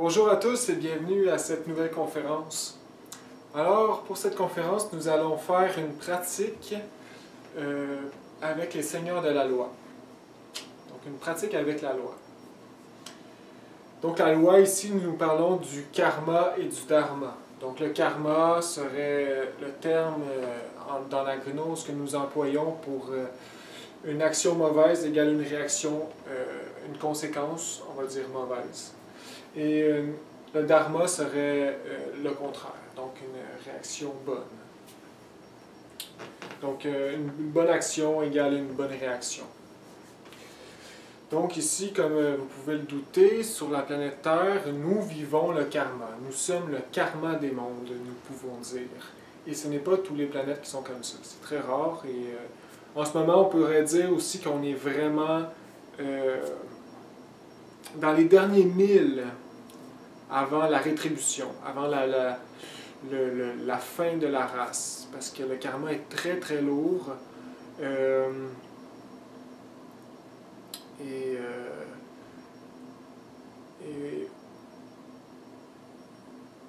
Bonjour à tous et bienvenue à cette nouvelle conférence. Alors, pour cette conférence, nous allons faire une pratique avec les seigneurs de la loi. Donc, une pratique avec la loi. Donc, la loi, ici, nous parlons du karma et du dharma. Donc, le karma serait le terme dans la gnose que nous employons pour une action mauvaise égale une réaction, une conséquence, on va dire, mauvaise. Et le dharma serait le contraire, donc une réaction bonne. Donc, une bonne action égale une bonne réaction. Donc ici, comme vous pouvez le douter, sur la planète Terre, nous vivons le karma. Nous sommes le karma des mondes, nous pouvons dire. Et ce n'est pas toutes les planètes qui sont comme ça. C'est très rare. Et en ce moment, on pourrait dire aussi qu'on est vraiment dans les derniers 1000 avant la rétribution, avant la fin de la race. Parce que le karma est très très lourd. Et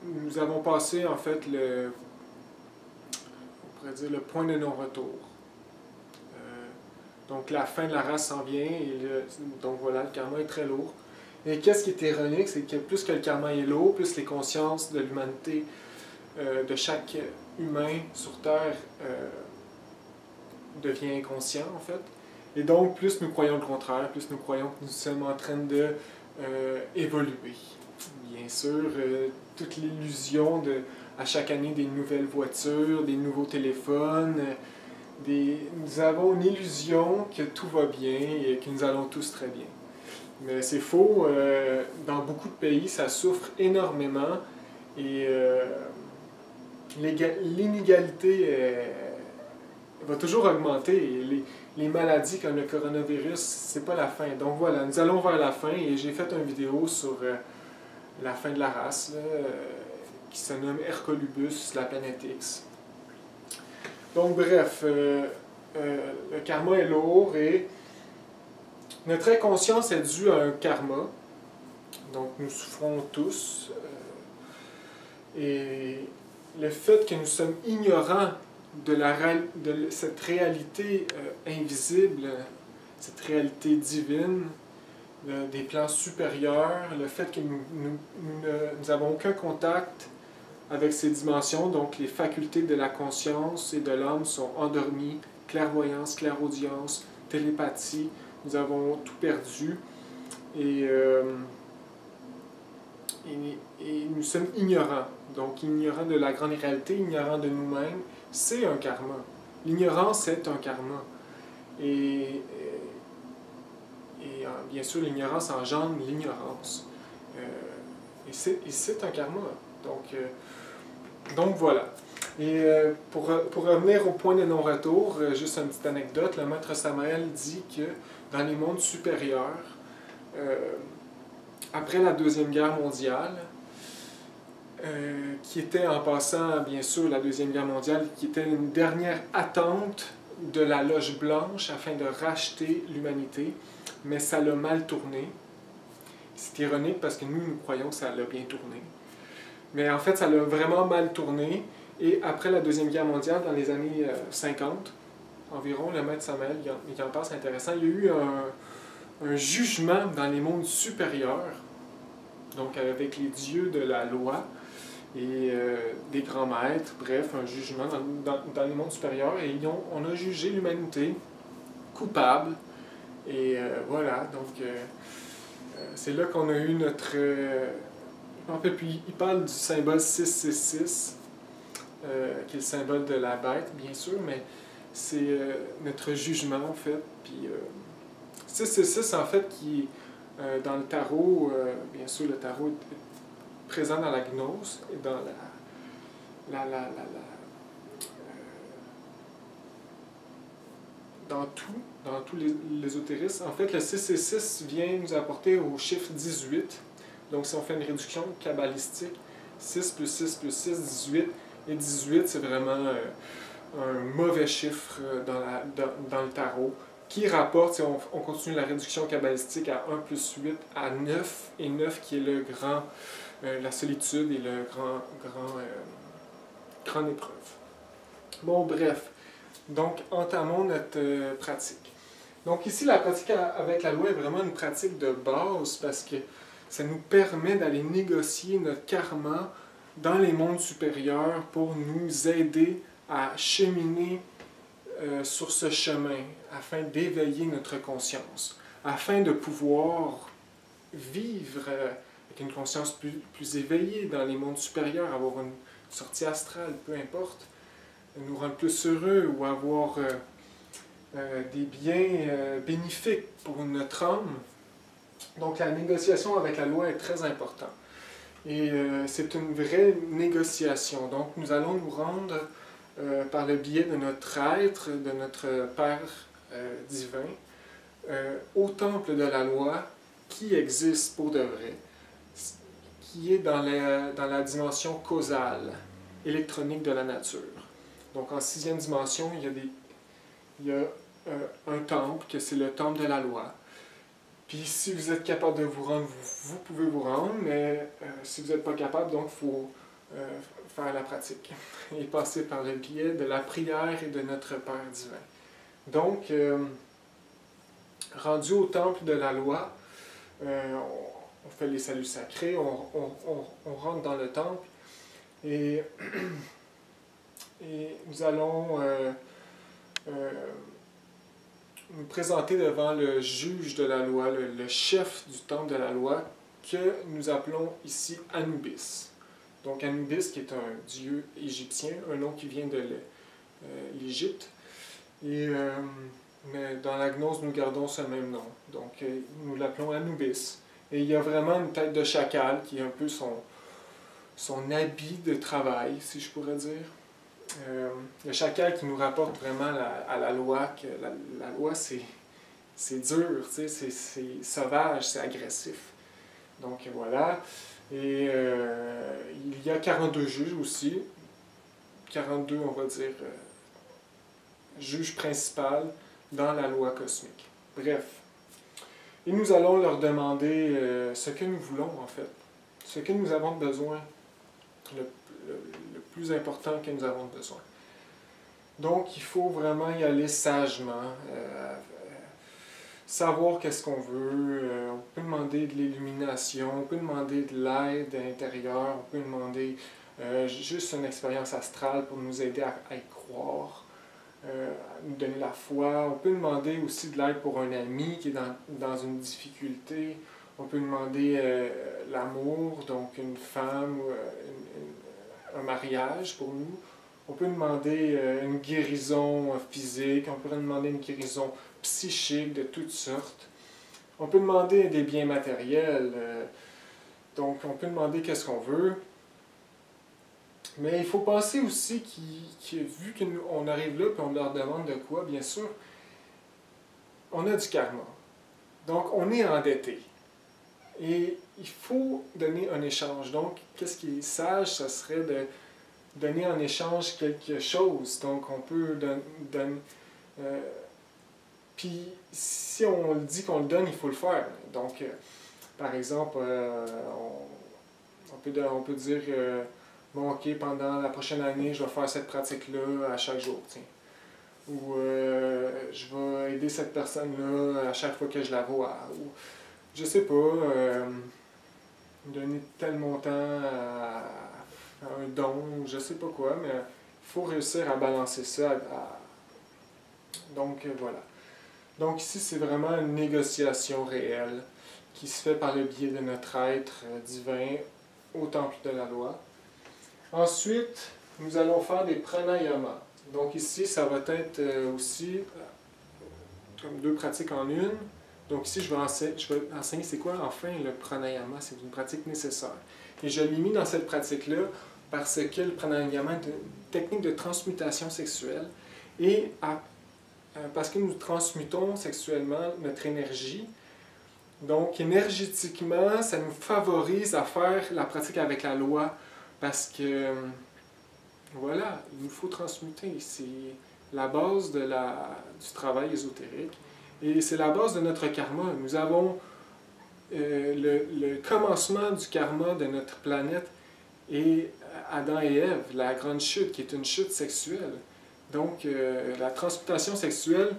nous avons passé en fait on pourrait dire le point de non-retour. Donc la fin de la race s'en vient et donc voilà, le karma est très lourd. Et qu'est-ce qui est ironique, c'est que plus que le karma est lourd, plus les consciences de l'humanité, de chaque humain sur Terre devient inconscient en fait. Et donc, plus nous croyons le contraire, plus nous croyons que nous sommes en train de évoluer. Bien sûr, toute l'illusion à chaque année des nouvelles voitures, des nouveaux téléphones, nous avons une illusion que tout va bien et que nous allons tous très bien. Mais c'est faux, dans beaucoup de pays, ça souffre énormément et l'inégalité va toujours augmenter et les maladies comme le coronavirus, c'est pas la fin. Donc voilà, nous allons vers la fin et j'ai fait une vidéo sur la fin de la race là, qui se nomme Hercolubus, la planète X. Donc bref, le karma est lourd et notre inconscience est due à un karma. Donc nous souffrons tous. Et le fait que nous sommes ignorants de cette réalité invisible, cette réalité divine, des plans supérieurs, le fait que nous n'avons aucun contact avec ces dimensions, donc les facultés de la conscience et de l'âme sont endormies, clairvoyance, clairaudience, télépathie, nous avons tout perdu et nous sommes ignorants, donc ignorants de la grande réalité, ignorants de nous-mêmes. C'est un karma. L'ignorance est un karma. Et bien sûr, l'ignorance engendre l'ignorance. Et c'est un karma. Donc voilà. Et pour revenir au point de non-retour, juste une petite anecdote, le maître Samael dit que dans les mondes supérieurs, après la Deuxième Guerre mondiale, qui était en passant, bien sûr, la Deuxième Guerre mondiale, qui était une dernière attente de la Loge Blanche afin de racheter l'humanité, mais ça l'a mal tourné. C'est ironique parce que nous croyons que ça l'a bien tourné. Mais en fait, ça l'a vraiment mal tourné. Et après la Deuxième Guerre mondiale, dans les années 50, environ, le maître Samael, il en parle, c'est intéressant, il y a eu un jugement dans les mondes supérieurs, donc avec les dieux de la loi et des grands maîtres, bref, un jugement dans les mondes supérieurs, et on a jugé l'humanité coupable, et voilà, donc c'est là qu'on a eu notre... je me rappelle plus, il parle du symbole 666, qui est le symbole de la bête, bien sûr, mais c'est notre jugement, en fait, puis 666, en fait, qui dans le tarot, bien sûr, le tarot est présent dans la gnose et dans dans tout l'ésotérisme. En fait, le 666 vient nous apporter au chiffre 18. Donc, si on fait une réduction kabbalistique, 6 plus 6 plus 6, 18. Et 18, c'est vraiment un mauvais chiffre dans le tarot, qui rapporte, si on continue la réduction kabbalistique, à 1 plus 8 à 9, et 9 qui est le grand la solitude et le grande épreuve. Bon, bref. Donc, entamons notre pratique. Donc ici, la pratique avec la loi est vraiment une pratique de base parce que ça nous permet d'aller négocier notre karma dans les mondes supérieurs pour nous aider à cheminer sur ce chemin afin d'éveiller notre conscience, afin de pouvoir vivre avec une conscience plus éveillée dans les mondes supérieurs, avoir une sortie astrale, peu importe, nous rendre plus heureux ou avoir des biens bénéfiques pour notre âme. Donc la négociation avec la loi est très importante. Et c'est une vraie négociation. Donc nous allons nous rendre par le biais de notre être, de notre Père divin, au temple de la loi qui existe pour de vrai, qui est dans la dimension causale, électronique de la nature. Donc en sixième dimension, il y a un temple, que c'est le temple de la loi. Puis si vous êtes capable de vous rendre, vous pouvez vous rendre, mais si vous n'êtes pas capable, donc il faut faire la pratique et passer par le biais de la prière et de notre Père divin. Donc, rendu au temple de la loi, on fait les saluts sacrés, on rentre dans le temple et nous allons nous présenter devant le juge de la loi, le chef du temple de la loi, que nous appelons ici Anubis. Donc Anubis qui est un dieu égyptien, un nom qui vient de l'Égypte. Mais dans la gnose, nous gardons ce même nom. Donc nous l'appelons Anubis. Et il y a vraiment une tête de chacal qui est un peu son habit de travail, si je pourrais dire. Le chacal qui nous rapporte vraiment à la loi, que la loi c'est dur, c'est sauvage, c'est agressif. Donc voilà. Et il y a 42 juges aussi, 42 on va dire juges principaux dans la loi cosmique. Bref. Et nous allons leur demander ce que nous voulons en fait, ce que nous avons besoin, le plus important que nous avons besoin. Donc, il faut vraiment y aller sagement, savoir qu'est-ce qu'on veut. On peut demander de l'illumination, on peut demander de l'aide intérieure, on peut demander juste une expérience astrale pour nous aider à y croire, nous donner la foi. On peut demander aussi de l'aide pour un ami qui est dans une difficulté. On peut demander l'amour, donc une femme, un mariage pour nous. On peut demander une guérison physique, on peut demander une guérison psychique de toutes sortes. On peut demander des biens matériels, donc on peut demander qu'est-ce qu'on veut. Mais il faut penser aussi vu qu'on arrive là et on leur demande de quoi, bien sûr, on a du karma. Donc on est endetté. Et il faut donner un échange. Donc, qu'est-ce qui est sage, ce serait de donner en échange quelque chose. Donc, on peut donner... puis, si on le dit qu'on le donne, il faut le faire. Donc, par exemple, on peut dire, bon, ok, pendant la prochaine année, je vais faire cette pratique-là à chaque jour. Tiens. Ou je vais aider cette personne-là à chaque fois que je la vois. Ou, je sais pas, donner tel montant à un don, je sais pas quoi, mais il faut réussir à balancer ça. Donc voilà. Donc ici, c'est vraiment une négociation réelle qui se fait par le biais de notre être divin au temple de la loi. Ensuite, nous allons faire des pranayamas. Donc ici, ça va être aussi comme deux pratiques en une. Donc ici, je vais enseigner c'est quoi enfin le pranayama, c'est une pratique nécessaire. Et je l'ai mis dans cette pratique-là parce que le pranayama est une technique de transmutation sexuelle et parce que nous transmutons sexuellement notre énergie. Donc énergétiquement, ça nous favorise à faire la pratique avec la loi parce que voilà, il nous faut transmuter. C'est la base du travail ésotérique. Et c'est la base de notre karma. Nous avons le commencement du karma de notre planète est Adam et Ève, la grande chute, qui est une chute sexuelle. Donc, la transmutation sexuelle,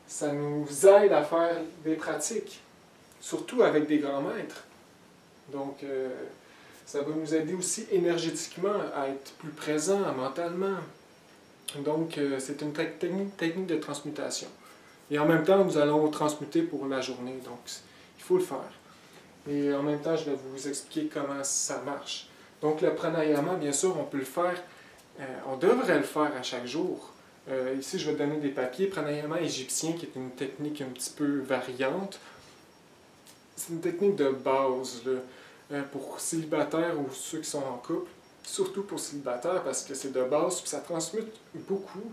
ça nous aide à faire des pratiques, surtout avec des grands maîtres. Donc, ça va nous aider aussi énergétiquement à être plus présents mentalement. Donc, c'est une technique de transmutation. Et en même temps, nous allons transmuter pour la journée. Donc, il faut le faire. Et en même temps, je vais vous expliquer comment ça marche. Donc, le pranayama, bien sûr, on peut le faire, on devrait le faire à chaque jour. Ici, je vais donner des papiers. Pranayama égyptien, qui est une technique un petit peu variante. C'est une technique de base là, pour célibataires ou ceux qui sont en couple. Surtout pour célibataires, parce que c'est de base, puis ça transmute beaucoup.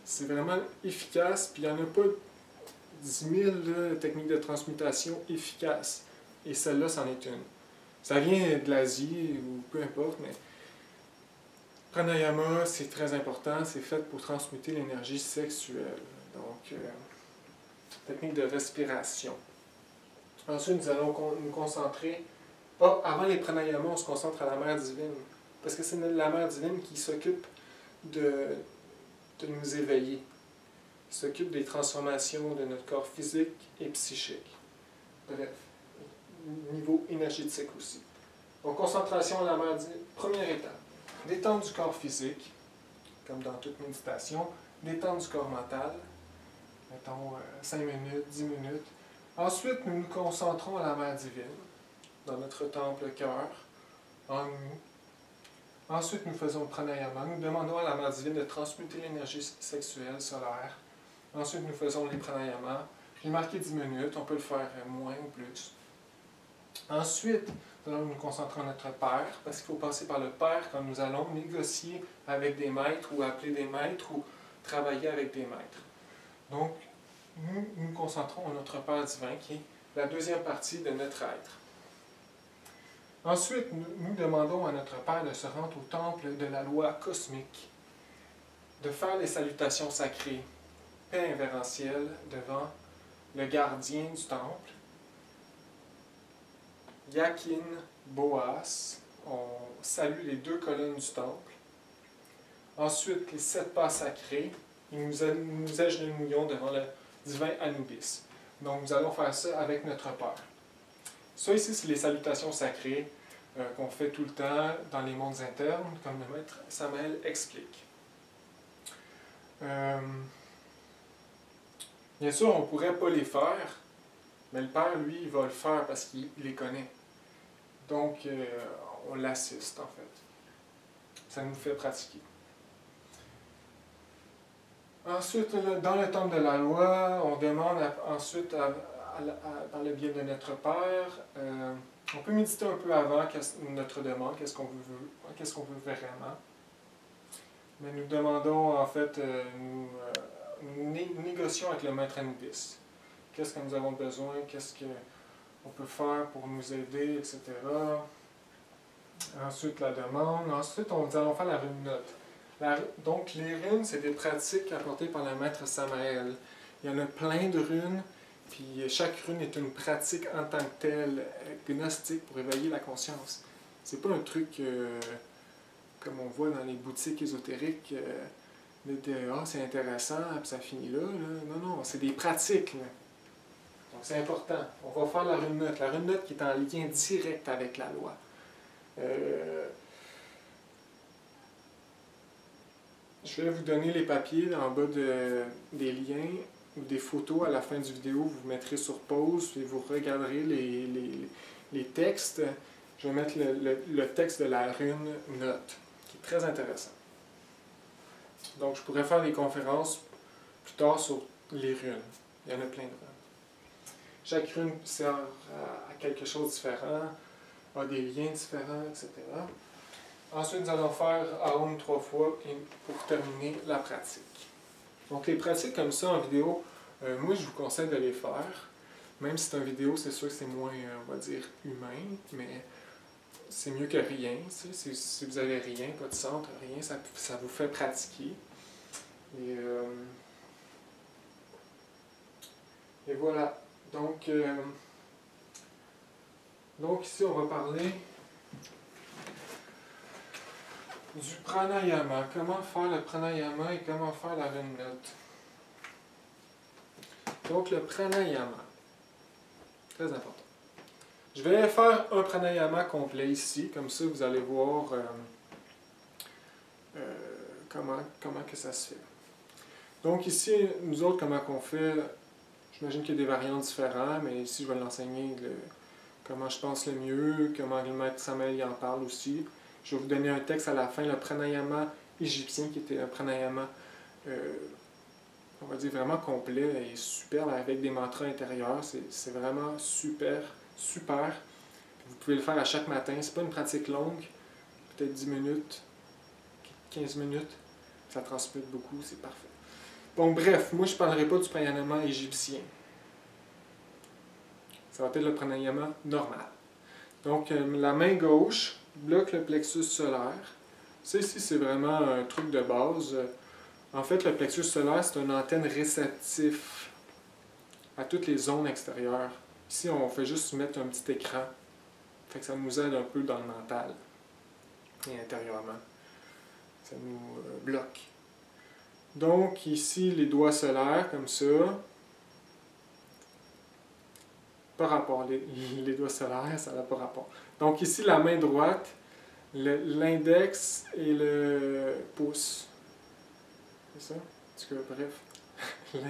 C'est vraiment efficace, puis il n'y en a pas 10 000 là, techniques de transmutation efficaces. Et celle-là, c'en est une. Ça vient de l'Asie, ou peu importe, mais pranayama, c'est très important. C'est fait pour transmuter l'énergie sexuelle. Donc, technique de respiration. Ensuite, nous allons nous concentrer. Avant les pranayamas, on se concentre à la mère divine. Parce que c'est la mère divine qui s'occupe de nous éveiller. Qui s'occupe des transformations de notre corps physique et psychique. Bref, niveau énergétique aussi. Donc, concentration à la mère divine. Première étape. Détente du corps physique, comme dans toute méditation. Détente du corps mental. Mettons 5 minutes, 10 minutes. Ensuite, nous nous concentrons à la mère divine, dans notre temple cœur, en nous. Ensuite, nous faisons le pranayama. Nous demandons à la mère divine de transmuter l'énergie sexuelle solaire. Ensuite, nous faisons les pranayamas. J'ai marqué 10 minutes, on peut le faire moins ou plus. Ensuite, nous allons nous concentrer à notre Père, parce qu'il faut passer par le Père quand nous allons négocier avec des maîtres, ou appeler des maîtres, ou travailler avec des maîtres. Donc, nous nous concentrons à notre Père divin, qui est la deuxième partie de notre être. Ensuite, nous demandons à notre Père de se rendre au temple de la loi cosmique, de faire les salutations sacrées, paix invérencielle devant le gardien du temple, Yakin Boas, on salue les 2 colonnes du temple. Ensuite, les 7 pas sacrés, et nous agenouillons devant le divin Anubis. Donc, nous allons faire ça avec notre Père. Ça ici, c'est les salutations sacrées qu'on fait tout le temps dans les mondes internes, comme le maître Samael explique. Bien sûr, on ne pourrait pas les faire, mais le Père, lui, il va le faire parce qu'il les connaît. Donc, on l'assiste, en fait. Ça nous fait pratiquer. Ensuite, dans le temple de la loi, on demande ensuite, par le biais de notre Père, on peut méditer un peu avant notre demande, qu'est-ce qu'on veut vraiment. Mais nous demandons, en fait, nous négocions avec le maître Anubis. Qu'est-ce que nous avons besoin, qu'est-ce qu'on peut faire pour nous aider, etc. Ensuite, la demande. Ensuite, nous allons faire la rune note. Donc, les runes, c'est des pratiques apportées par le maître Samael. Il y en a plein de runes, puis chaque rune est une pratique en tant que telle, gnostique, pour éveiller la conscience. C'est pas un truc comme on voit dans les boutiques ésotériques, c'est intéressant, puis ça finit là. Non, non, c'est des pratiques. Là. Donc, c'est important. On va faire la rune note. La rune note qui est en lien direct avec la loi. Je vais vous donner les papiers en bas des liens ou des photos à la fin du vidéo. Vous mettrez sur pause et vous regarderez les textes. Je vais mettre le texte de la rune note, qui est très intéressant. Donc, je pourrais faire des conférences plus tard sur les runes. Il y en a plein de runes. Chaque rune sert à quelque chose de différent, a des liens différents, etc. Ensuite, nous allons faire Aum 3 fois pour terminer la pratique. Donc, les pratiques comme ça en vidéo, moi, je vous conseille de les faire. Même si c'est une vidéo, c'est sûr que c'est moins, on va dire, humain, mais c'est mieux que rien. Si vous n'avez rien, pas de centre, rien, ça vous fait pratiquer. Et voilà. Donc, Donc ici, on va parler du pranayama. Comment faire le pranayama et comment faire la rune note. Donc le pranayama, très important. Je vais faire un pranayama complet ici, comme ça vous allez voir comment que ça se fait. Donc ici, nous autres, comment qu'on fait, j'imagine qu'il y a des variantes différentes, mais ici je vais l'enseigner comment je pense le mieux, comment le maître Samael y en parle aussi. Je vais vous donner un texte à la fin, le pranayama égyptien, qui était un pranayama, on va dire vraiment complet et superbe, avec des mantras intérieurs. C'est vraiment super. Vous pouvez le faire à chaque matin. C'est pas une pratique longue, peut-être 10 minutes, 15 minutes. Ça transmute beaucoup, c'est parfait. Donc bref, moi je ne parlerai pas du pranayama égyptien. Ça va être le pranayama normal. Donc la main gauche bloque le plexus solaire. Ça ici, c'est vraiment un truc de base. En fait, le plexus solaire, c'est une antenne réceptif à toutes les zones extérieures. Ici, on fait juste mettre un petit écran. Fait que ça nous aide un peu dans le mental et intérieurement. Ça nous bloque. Donc, ici, les doigts solaires, comme ça. Pas rapport. Les doigts solaires, ça n'a pas rapport. Donc, ici, la main droite, l'index et le pouce. C'est ça? En tout cas, bref.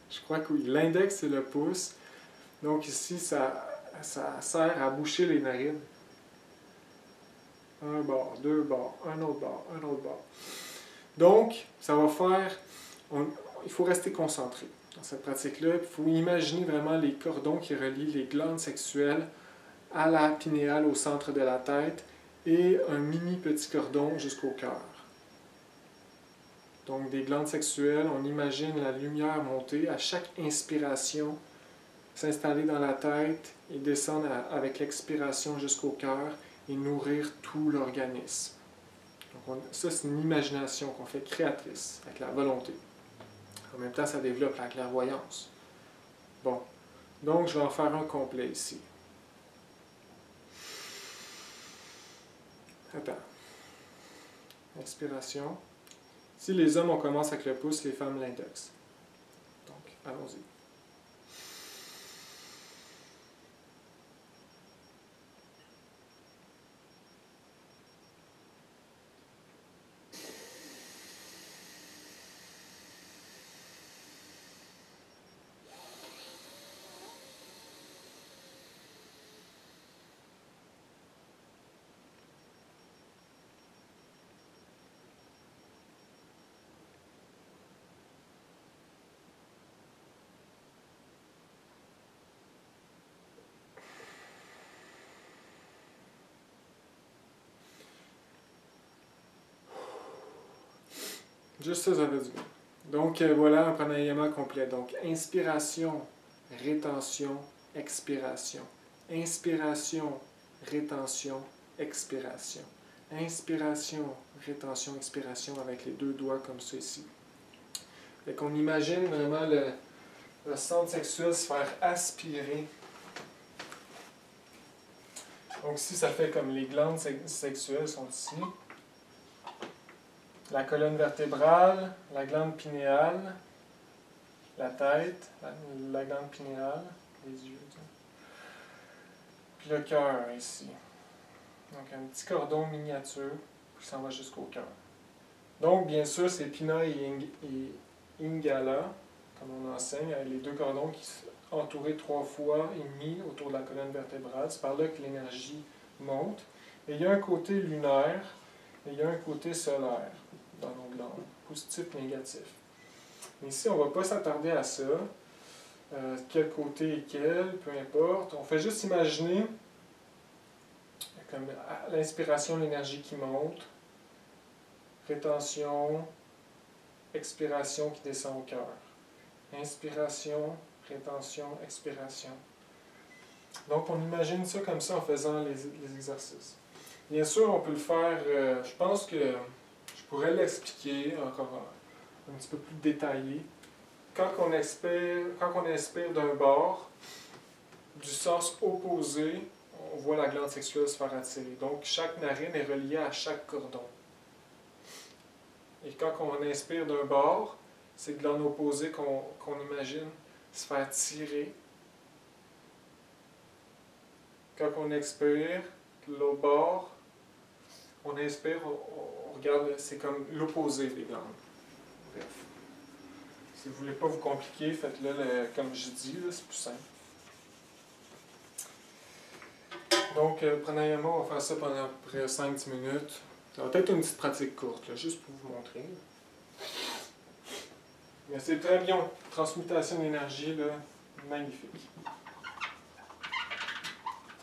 Je crois que oui. L'index et le pouce. Donc, ici, ça sert à boucher les narines. Un bord, deux bords, un autre bord, un autre bord. Donc, ça va faire... il faut rester concentré dans cette pratique-là. Il faut imaginer vraiment les cordons qui relient les glandes sexuelles à la pinéale au centre de la tête et un mini petit cordon jusqu'au cœur. Donc, des glandes sexuelles, on imagine la lumière monter à chaque inspiration, s'installer dans la tête et descendre avec l'expiration jusqu'au cœur et nourrir tout l'organisme. Donc ça, c'est une imagination qu'on fait créatrice, avec la volonté. En même temps, ça développe la clairvoyance. Bon, donc je vais en faire un complet ici. Attends. Inspiration. Si les hommes, on commence avec le pouce, les femmes l'index. Donc, allons-y. Juste ça, ça veut dire. Donc, voilà un pranayama complet. Donc, inspiration, rétention, expiration. Inspiration, rétention, expiration. Inspiration, rétention, expiration avec les deux doigts comme ça ici. Fait qu'on imagine vraiment le centre sexuel se faire aspirer. Donc ici, ça fait comme les glandes sexuelles sont ici. La colonne vertébrale, la glande pinéale, la tête, la glande pinéale, les yeux. Puis le cœur ici. Donc un petit cordon miniature qui s'en va jusqu'au cœur. Donc bien sûr, c'est Pina et Ingala, comme on enseigne, avec les deux cordons qui sont entourés 3 fois et demi autour de la colonne vertébrale. C'est par là que l'énergie monte. Et il y a un côté lunaire et il y a un côté solaire dans nos glandes, positif, négatif. Mais ici, on ne va pas s'attarder à ça. Quel côté est quel, peu importe. On fait juste imaginer, comme à l'inspiration, l'énergie qui monte, rétention, expiration qui descend au cœur. Inspiration, rétention, expiration. Donc, on imagine ça comme ça en faisant les exercices. Bien sûr, on peut le faire, je pense que je pourrais l'expliquer encore un petit peu plus détaillé. Quand on expire d'un bord, du sens opposé, on voit la glande sexuelle se faire attirer. Donc, chaque narine est reliée à chaque cordon. Et quand on inspire d'un bord, c'est de l'an opposé qu'on imagine se faire tirer. Quand on expire, de l'autre bord, on inspire, on regarde, c'est comme l'opposé des glandes. Bref. Si vous ne voulez pas vous compliquer, faites-le comme je dis, c'est plus simple. Donc, pranayama, on va faire ça pendant à peu près 5-10 minutes. Ça va être une petite pratique courte, là, juste pour vous montrer. Mais c'est très bien. Transmutation d'énergie, là, magnifique.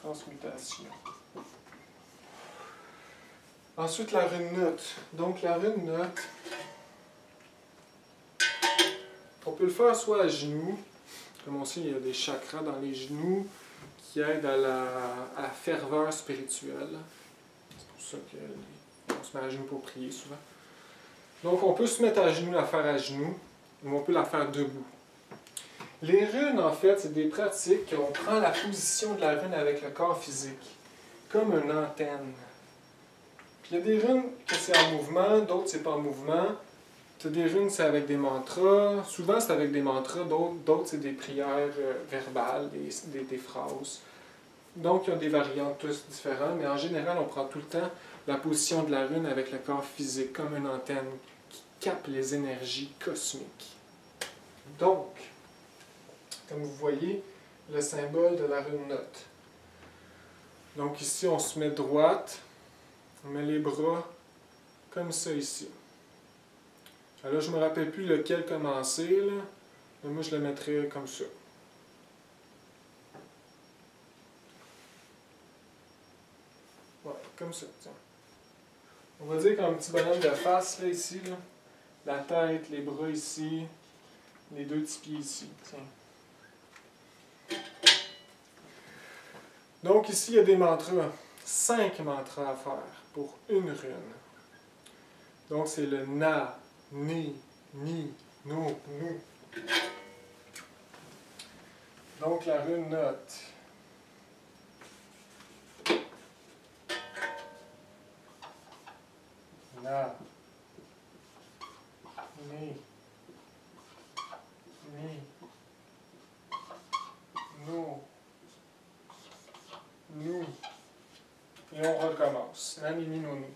Transmutation. Ensuite, la rune note. Donc, la rune note, on peut le faire soit à genoux, comme on sait, il y a des chakras dans les genoux qui aident à la ferveur spirituelle. C'est pour ça qu'on se met à genoux pour prier souvent. Donc, on peut se mettre à genoux, la faire à genoux, ou on peut la faire debout. Les runes, en fait, c'est des pratiques où on prend la position de la rune avec le corps physique, comme une antenne. Puis il y a des runes que c'est en mouvement, d'autres c'est pas en mouvement. Tu as des runes, c'est avec des mantras. Souvent, c'est avec des mantras, d'autres c'est des prières verbales, des phrases. Donc, il y a des variantes tous différentes, mais en général, on prend tout le temps la position de la rune avec le corps physique, comme une antenne qui capte les énergies cosmiques. Donc, comme vous voyez, le symbole de la rune note. Donc ici, on se met droite, on met les bras comme ça ici. Alors là, je ne me rappelle plus lequel commencer, là, mais moi je le mettrais comme ça. Ouais, comme ça, tiens. On va dire qu'un petit bonhomme de face, là, ici, là, la tête, les bras ici, les deux petits pieds ici, tiens. Donc ici, il y a des mantras. 5 mantras à faire pour une rune. Donc c'est le na, ni, no, nu. Donc la rune note. Na, ni, no, nu. Et on recommence. Na, ni, no, nu.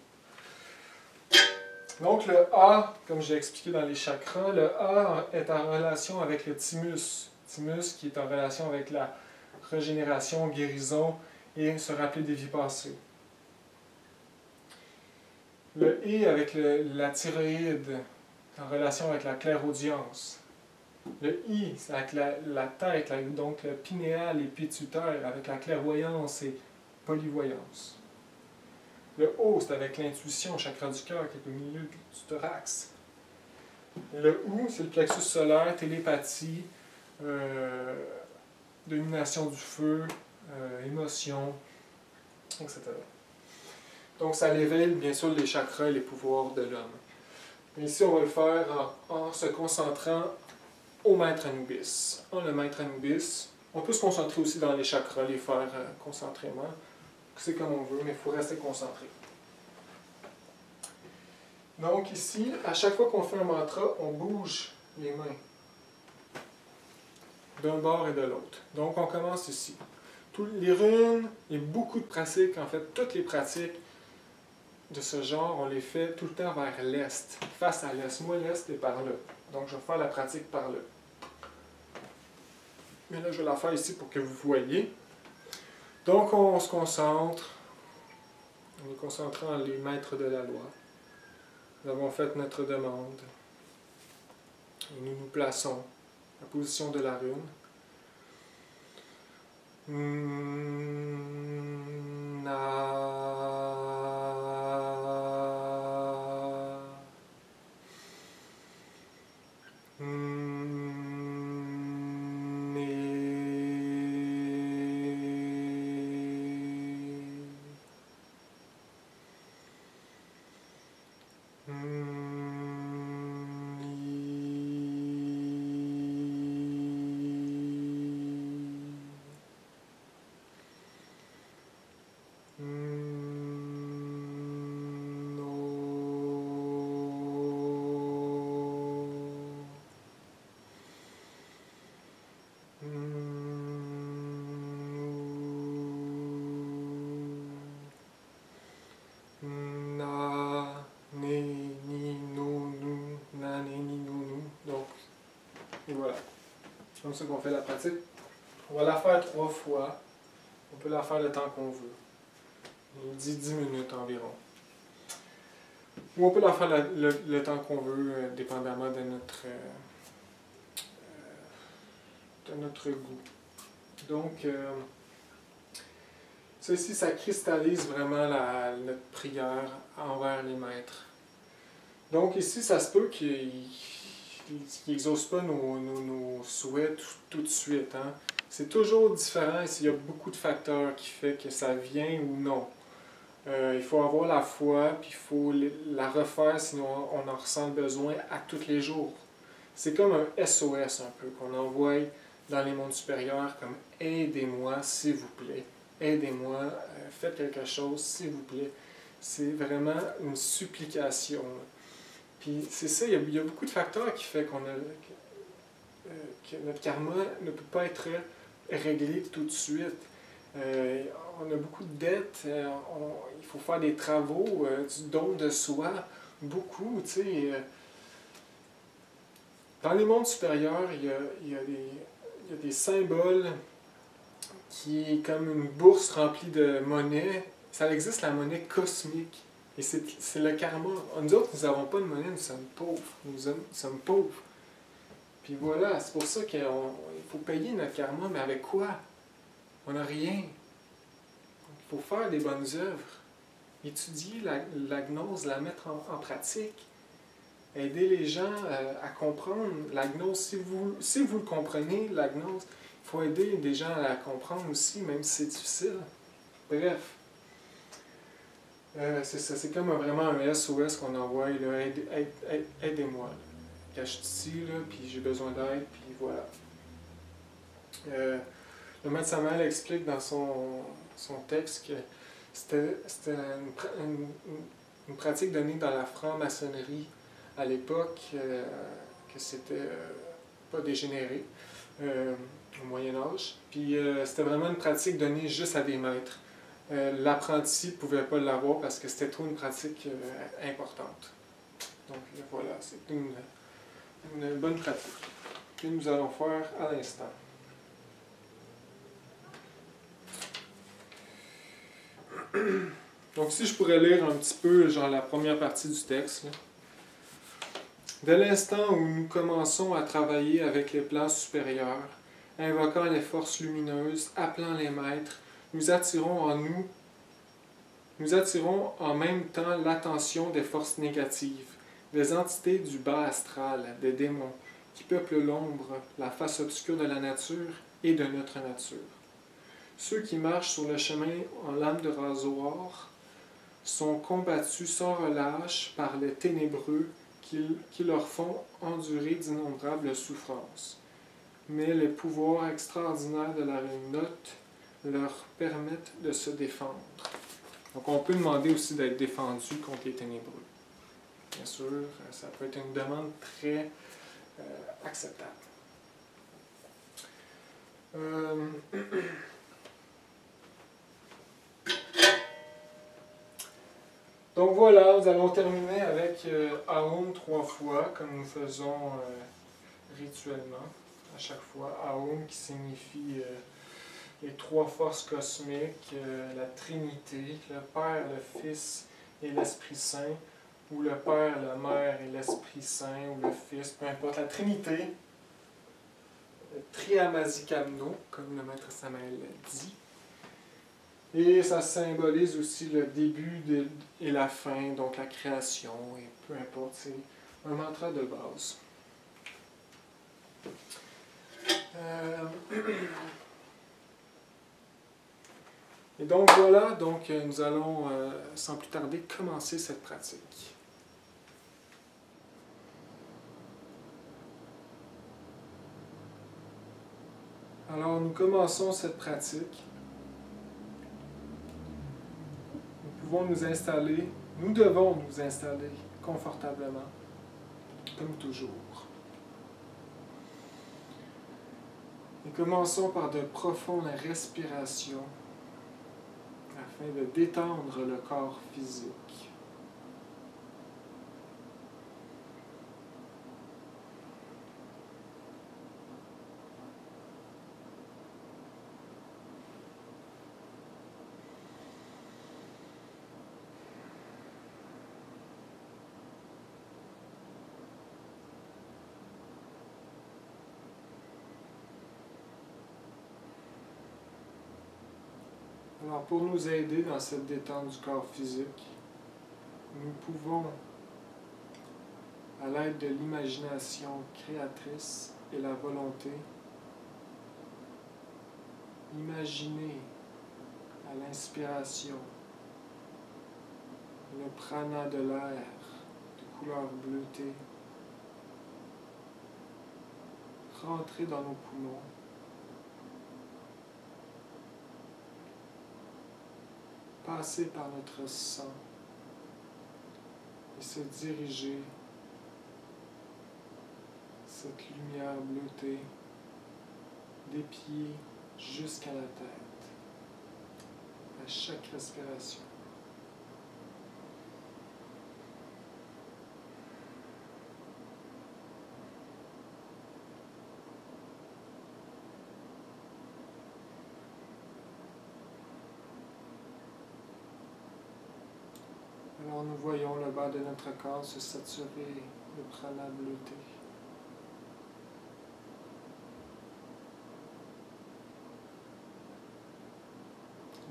Donc le A, comme j'ai expliqué dans les chakras, le A est en relation avec le thymus. Thymus qui est en relation avec la régénération, guérison et se rappeler des vies passées. Le I avec la thyroïde, en relation avec la clairaudience. Le I, c'est avec la tête, donc le pinéal et pituitaire, avec la clairvoyance et polyvoyance. Le O, c'est avec l'intuition, chakra du cœur, qui est au milieu du thorax. Le OU, c'est le plexus solaire, télépathie, domination du feu, émotion, etc. Donc ça l'éveille bien sûr les chakras et les pouvoirs de l'homme. Ici, on va le faire en se concentrant au maître Anubis. Le maître Anubis, on peut se concentrer aussi dans les chakras, les faire concentrément. C'est comme on veut, mais il faut rester concentré. Donc ici, à chaque fois qu'on fait un mantra, on bouge les mains d'un bord et de l'autre. Donc on commence ici. Les runes et beaucoup de pratiques, en fait, toutes les pratiques de ce genre, on les fait tout le temps vers l'est, face à l'est. Moi, l'est est par là. Donc je vais faire la pratique par là. Mais là, je vais la faire ici pour que vous voyez. Donc on se concentre. On est concentré en les maîtres de la loi. Nous avons fait notre demande. Et nous nous plaçons la position de la rune. comme ça qu'on fait la pratique. On va la faire 3 fois. On peut la faire le temps qu'on veut. On dit 10 minutes environ. Ou on peut la faire le temps qu'on veut, dépendamment de notre goût. Donc, ceci, ça cristallise vraiment notre prière envers les maîtres. Donc ici, ça se peut qu'ils n'exaucent pas nos souhaits tout de suite. Hein. C'est toujours différent s'il y a beaucoup de facteurs qui font que ça vient ou non. Il faut avoir la foi, puis il faut la refaire, sinon on en ressent le besoin à tous les jours. C'est comme un SOS un peu qu'on envoie dans les mondes supérieurs, comme « Aidez-moi, s'il vous plaît. Aidez-moi, faites quelque chose, s'il vous plaît. » C'est vraiment une supplication. Puis c'est ça, il y a beaucoup de facteurs qui font que notre karma ne peut pas être réglé tout de suite. On a beaucoup de dettes, il faut faire des travaux, du don de soi, beaucoup, tu sais. Dans les mondes supérieurs, il y a des symboles qui est comme une bourse remplie de monnaie. Ça existe, la monnaie cosmique. Et c'est le karma. Nous autres, nous n'avons pas de monnaie, nous sommes pauvres. Nous sommes pauvres. Puis voilà, c'est pour ça qu'il faut payer notre karma, mais avec quoi? On n'a rien. Il faut faire des bonnes œuvres. Étudier la gnose, la mettre en pratique. Aider les gens à comprendre la gnose. Si vous le comprenez, la gnose, il faut aider des gens à la comprendre aussi, même si c'est difficile. Bref. C'est ça, c'est comme vraiment un SOS qu'on envoie, là, aidez-moi. Je suis ici, là, puis j'ai besoin d'aide, puis voilà. Le maître Samael explique dans son texte que c'était une pratique donnée dans la franc-maçonnerie à l'époque, que c'était pas dégénéré au Moyen-Âge. Puis c'était vraiment une pratique donnée juste à des maîtres. L'apprenti ne pouvait pas l'avoir parce que c'était trop une pratique importante. Donc voilà, c'est une bonne pratique que nous allons faire à l'instant. Donc si je pourrais lire un petit peu genre la première partie du texte. Là. Dès l'instant où nous commençons à travailler avec les plans supérieurs, invoquant les forces lumineuses, appelant les maîtres, nous attirons en même temps l'attention des forces négatives, des entités du bas astral, des démons, qui peuplent l'ombre, la face obscure de la nature et de notre nature. Ceux qui marchent sur le chemin en lame de rasoir sont combattus sans relâche par les ténébreux qui leur font endurer d'innombrables souffrances. Mais les pouvoirs extraordinaires de la note leur permettent de se défendre. Donc on peut demander aussi d'être défendu contre les ténébreux. Bien sûr, ça peut être une demande très acceptable. Donc voilà, nous allons terminer avec Aum 3 fois, comme nous faisons rituellement à chaque fois. Aum qui signifie les 3 forces cosmiques, la Trinité, le Père, le Fils et l'Esprit Saint, ou le Père, la Mère et l'Esprit Saint, ou le Fils, peu importe, la Trinité, le Triamazikamno, comme le maître Samael dit. Et ça symbolise aussi le début et la fin, donc la création, et peu importe, c'est un mantra de base. Et donc voilà, nous allons sans plus tarder commencer cette pratique. Alors nous commençons cette pratique. Nous devons nous installer confortablement, comme toujours. Et commençons par de profondes respirations afin de détendre le corps physique. Alors, pour nous aider dans cette détente du corps physique, nous pouvons, à l'aide de l'imagination créatrice et la volonté, imaginer à l'inspiration le prana de l'air de couleur bleutée rentrer dans nos poumons, passer par notre sang et se diriger cette lumière bleutée des pieds jusqu'à la tête à chaque respiration. Alors nous voyons le bas de notre corps se saturer de prana bleuté.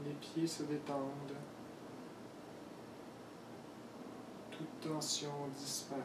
Les pieds se détendent. Toute tension disparaît.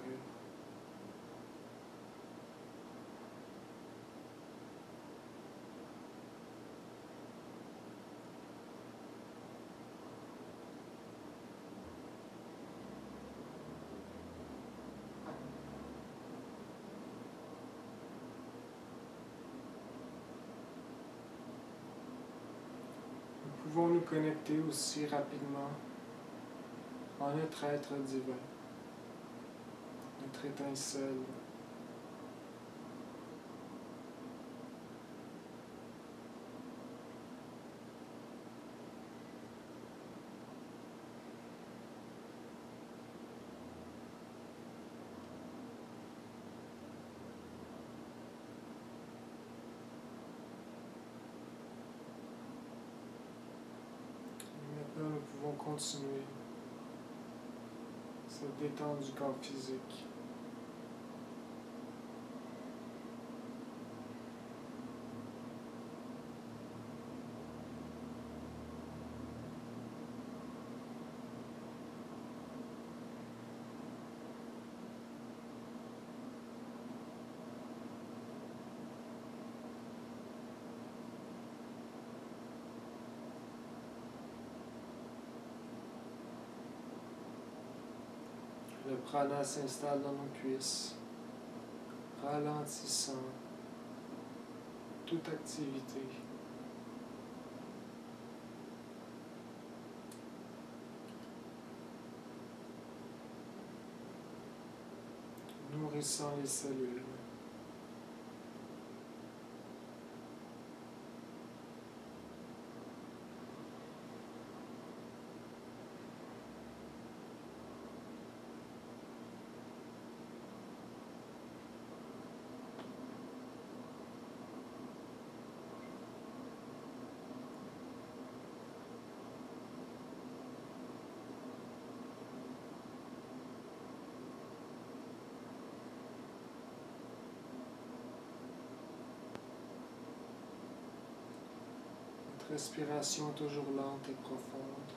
Nous pouvons nous connecter aussi rapidement en notre être divin, notre étincelle. Maintenant, nous pouvons continuer cette détente du corps physique. Le prana s'installe dans nos cuisses, ralentissant toute activité. Nourrissant les cellules. Notre respiration toujours lente et profonde.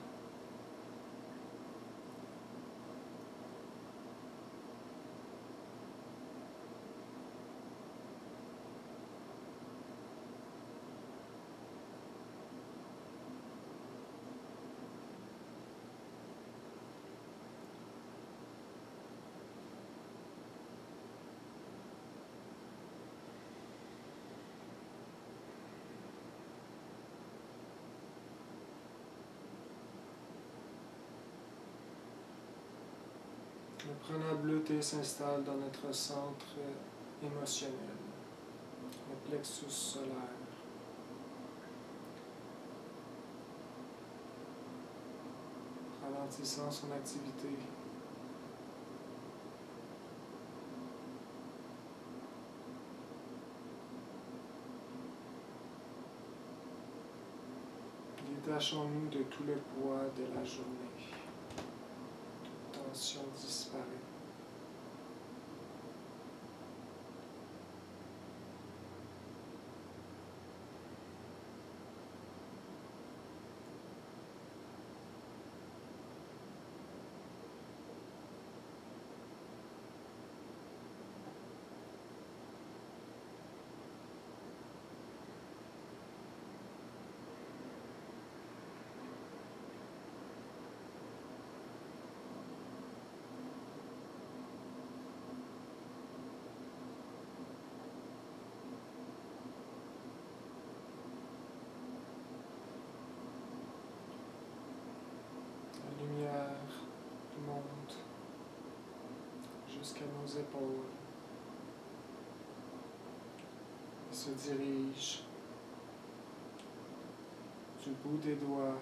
Le prana bleuté s'installe dans notre centre émotionnel, le plexus solaire. Ralentissant son activité. Détachons-nous de tout le poids de la journée. Toute tension disparaît. jusqu'à nos épaules. Il se dirige du bout des doigts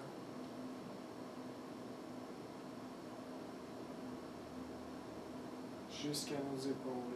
jusqu'à nos épaules.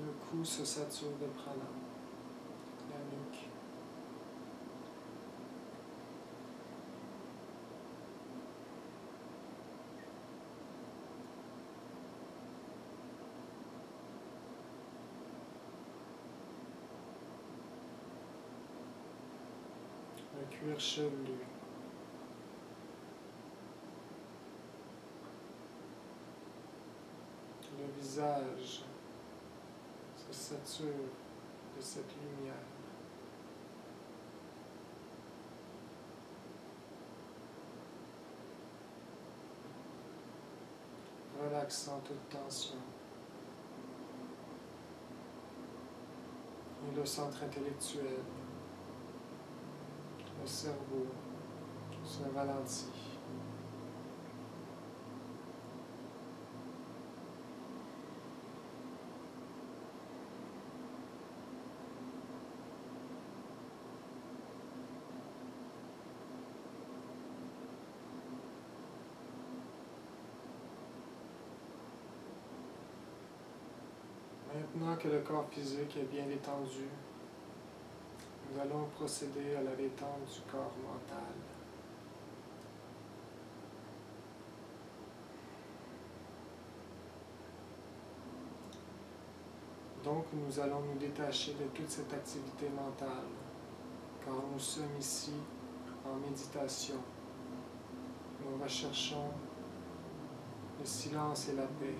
Le cou se sature de prana, la nuque. Le cuir chevelu. Le visage se sature de cette lumière. Relaxant toute tension. Et le centre intellectuel, le cerveau, se ralentit. Maintenant que le corps physique est bien détendu, nous allons procéder à la détente du corps mental. Donc nous allons nous détacher de toute cette activité mentale, car nous sommes ici en méditation. Nous recherchons le silence et la paix.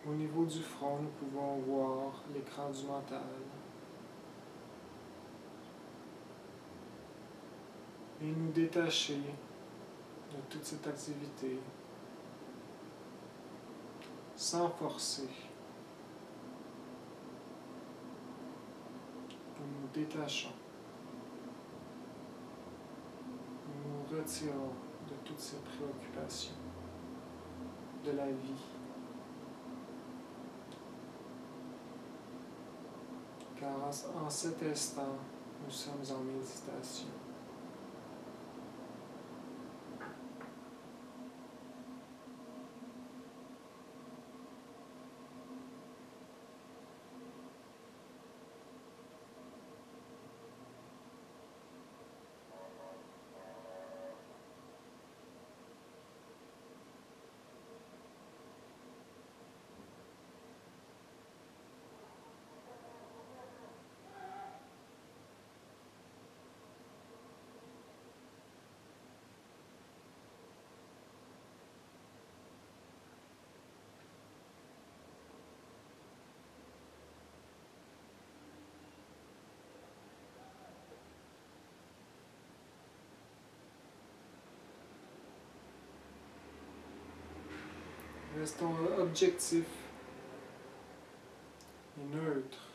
Au niveau du front, nous pouvons voir l'écran du mental. Et nous détacher de toute cette activité sans forcer. Nous nous détachons. Nous nous retirons de toutes ces préoccupations de la vie. Car en cet instant, nous sommes en méditation. Restons objectifs et neutres,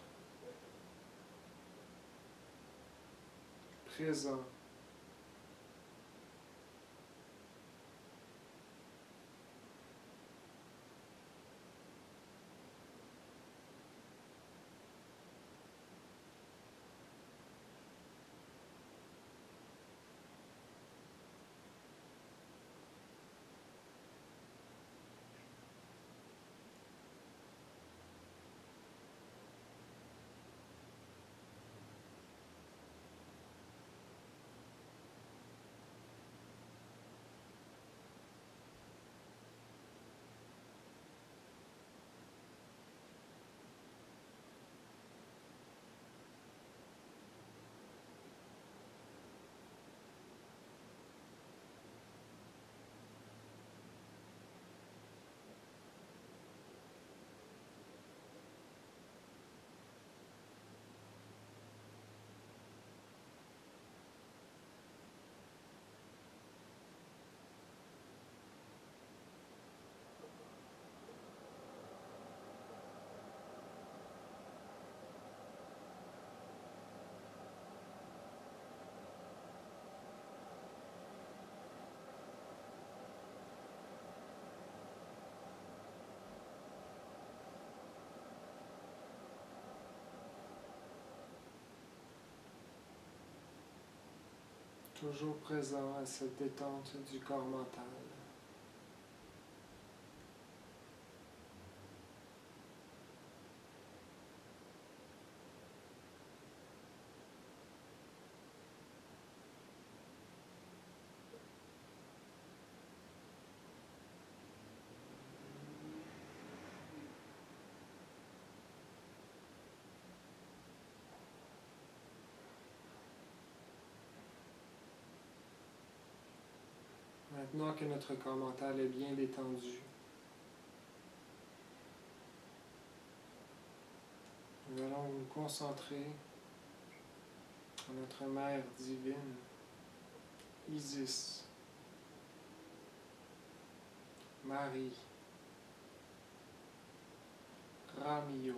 présents. Toujours présent à cette détente du corps mental. Maintenant que notre corps mental est bien détendu, nous allons nous concentrer sur notre Mère divine, Isis, Marie, Ramio,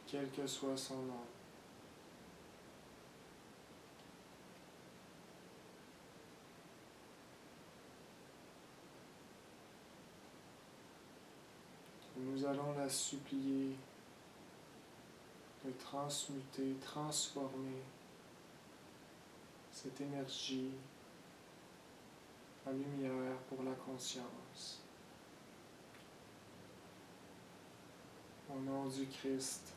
quel que soit son nom. Nous allons la supplier de transmuter, transformer cette énergie en lumière pour la conscience. Au nom du Christ.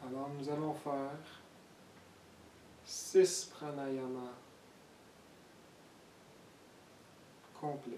Alors nous allons faire 6 pranayama complets.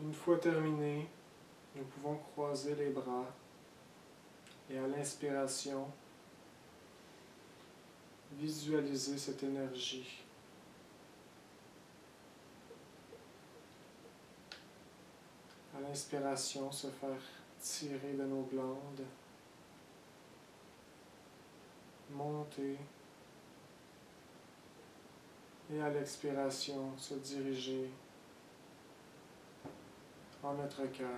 Une fois terminé, nous pouvons croiser les bras et à l'inspiration, visualiser cette énergie. À l'inspiration, se faire tirer de nos glandes, monter, et à l'expiration, se diriger en notre cœur.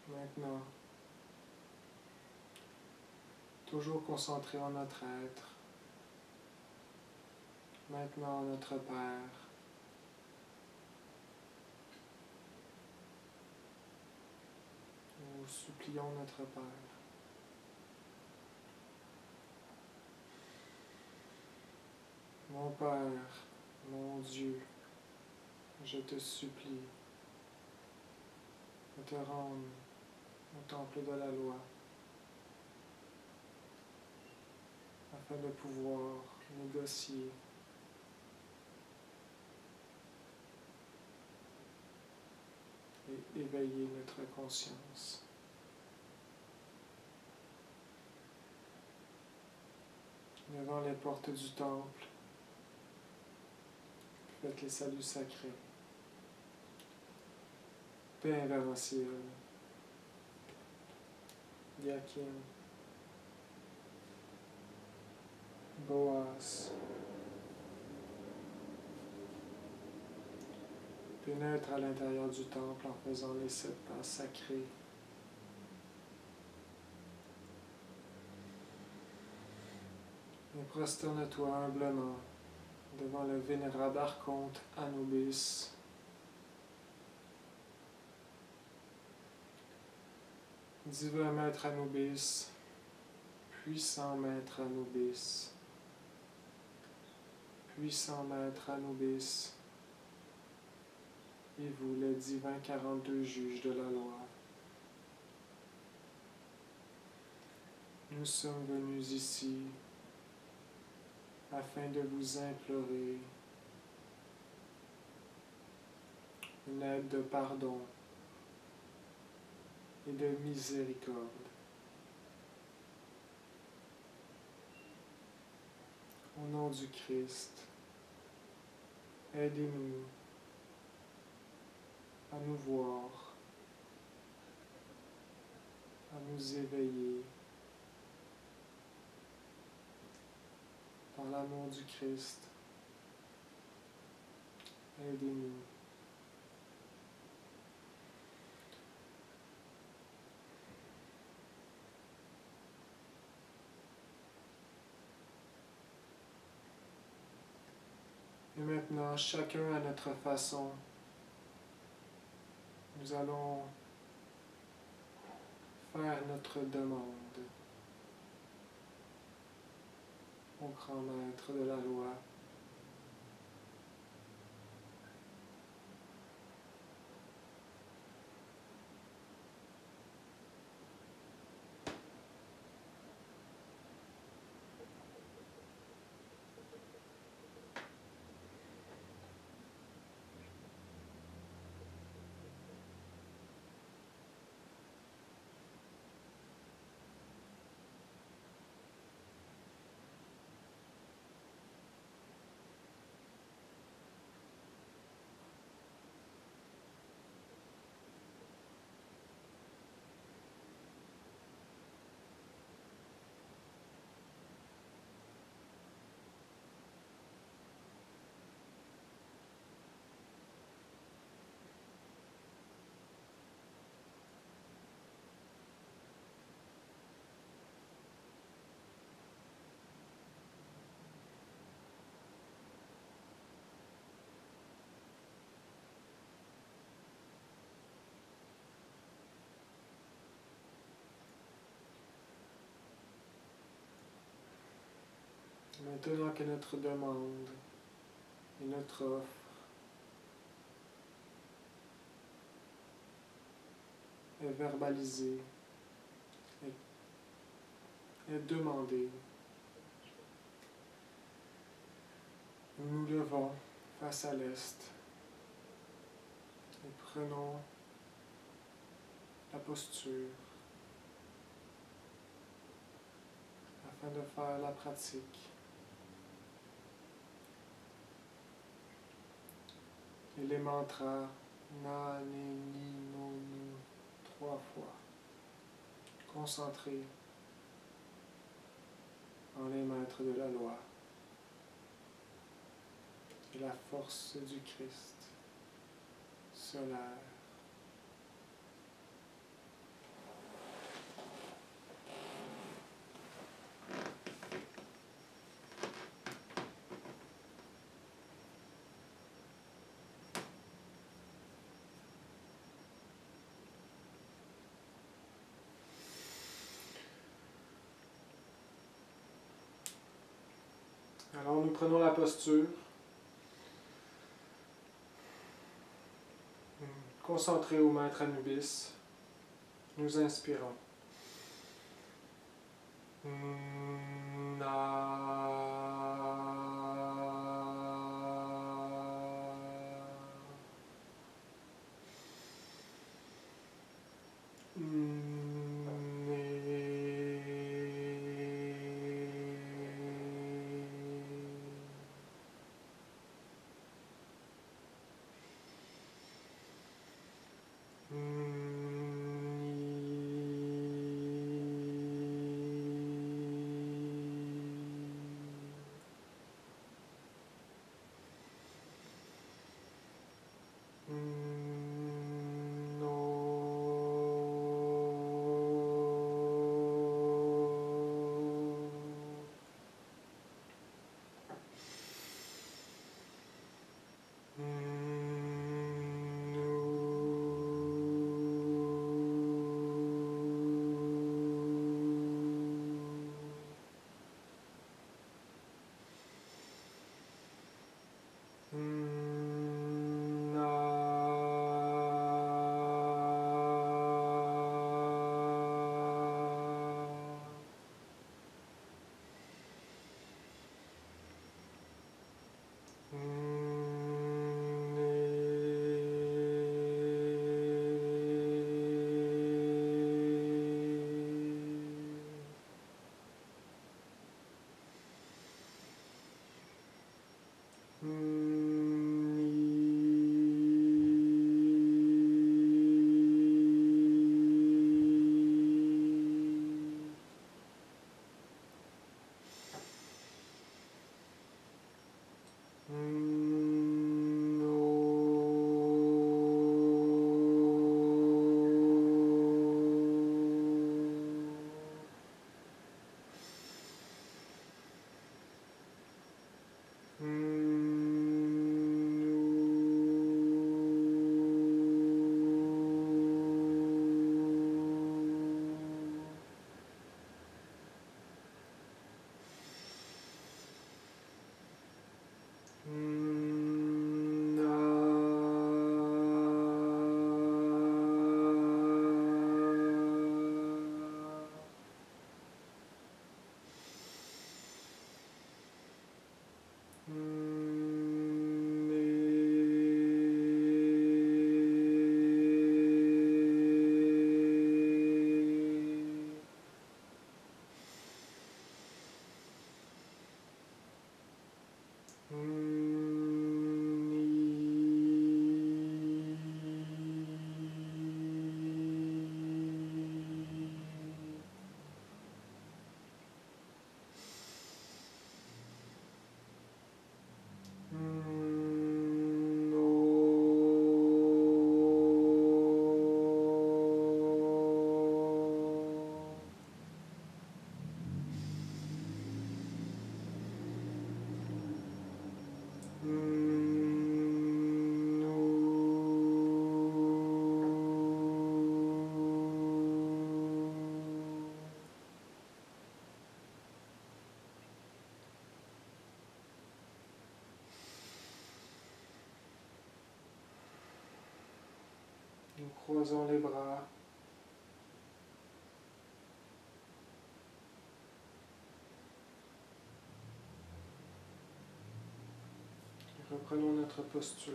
Maintenant, toujours concentré en notre être. Maintenant, notre Père. Nous supplions notre Père. Mon Père, mon Dieu, je te supplie de te rendre au temple de la loi, afin de pouvoir négocier et éveiller notre conscience. Devant les portes du temple, faites les saluts sacrés. Père révérentiel, Yakin, Boaz, pénètre à l'intérieur du temple en faisant les 7 pas sacrés. Et prosterne-toi humblement devant le vénérable archonte Anubis, divin maître Anubis, puissant maître Anubis, puissant maître Anubis, et vous, les divins 42 juges de la loi. Nous sommes venus ici afin de vous implorer une aide de pardon et de miséricorde. Au nom du Christ, aidez-nous à nous voir, à nous éveiller par l'amour du Christ. Aidez-nous. Et maintenant, chacun à notre façon, nous allons faire notre demande au grand maître de la loi. Maintenant que notre demande et notre offre est verbalisée, est demandée. Nous nous levons face à l'est et prenons la posture afin de faire la pratique. Et les mantras Na, Ni, Ni, No, Nu 3 fois. Concentrés en les maîtres de la loi et la force du Christ solaire. Alors nous prenons la posture, concentrés au maître Anubis, nous inspirons. Nous croisons les bras Reprenons notre posture.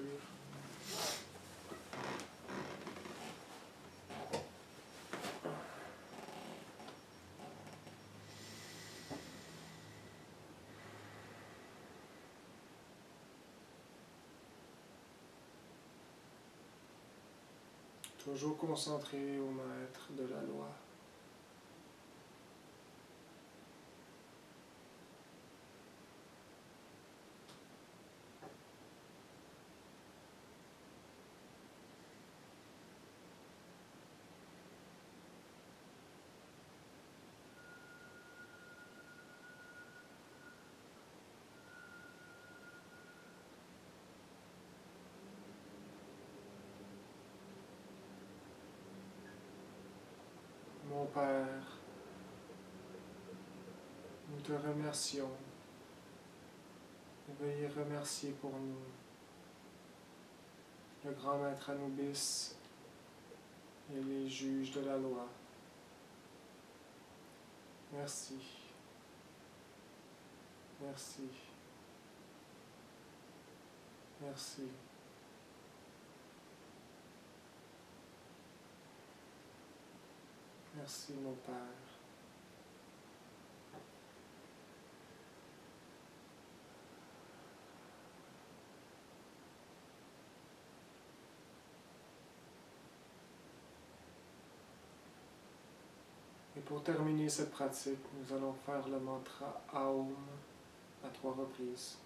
Toujours concentré au maître de la loi. Mon Père, nous te remercions et veuillez remercier pour nous le grand maître Anubis et les juges de la loi. Merci. Merci. Merci. Merci, mon Père. Et pour terminer cette pratique, nous allons faire le mantra Aum à 3 reprises.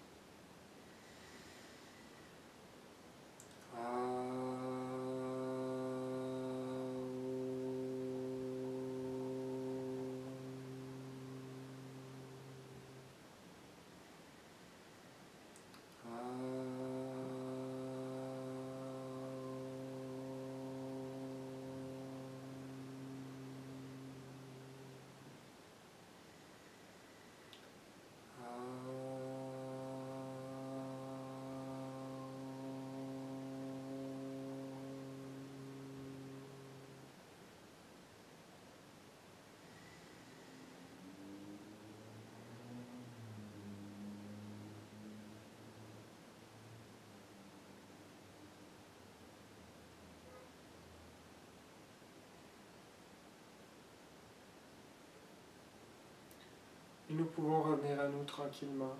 Et nous pouvons revenir à nous tranquillement.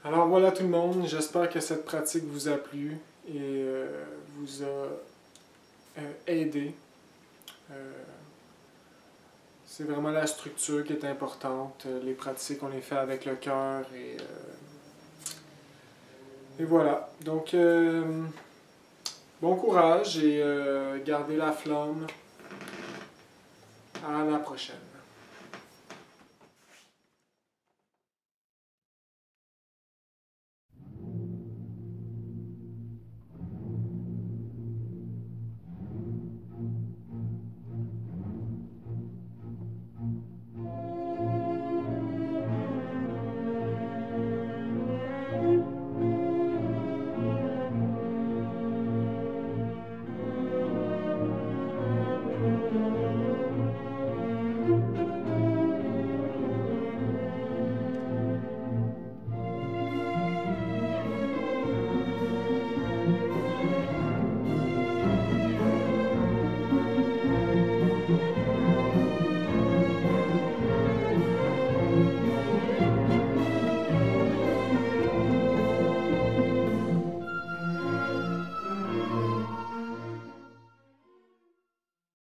Alors voilà tout le monde, j'espère que cette pratique vous a plu et vous a aidé. C'est vraiment la structure qui est importante. Les pratiques, on les fait avec le cœur et voilà. Donc, bon courage et gardez la flamme. À la prochaine.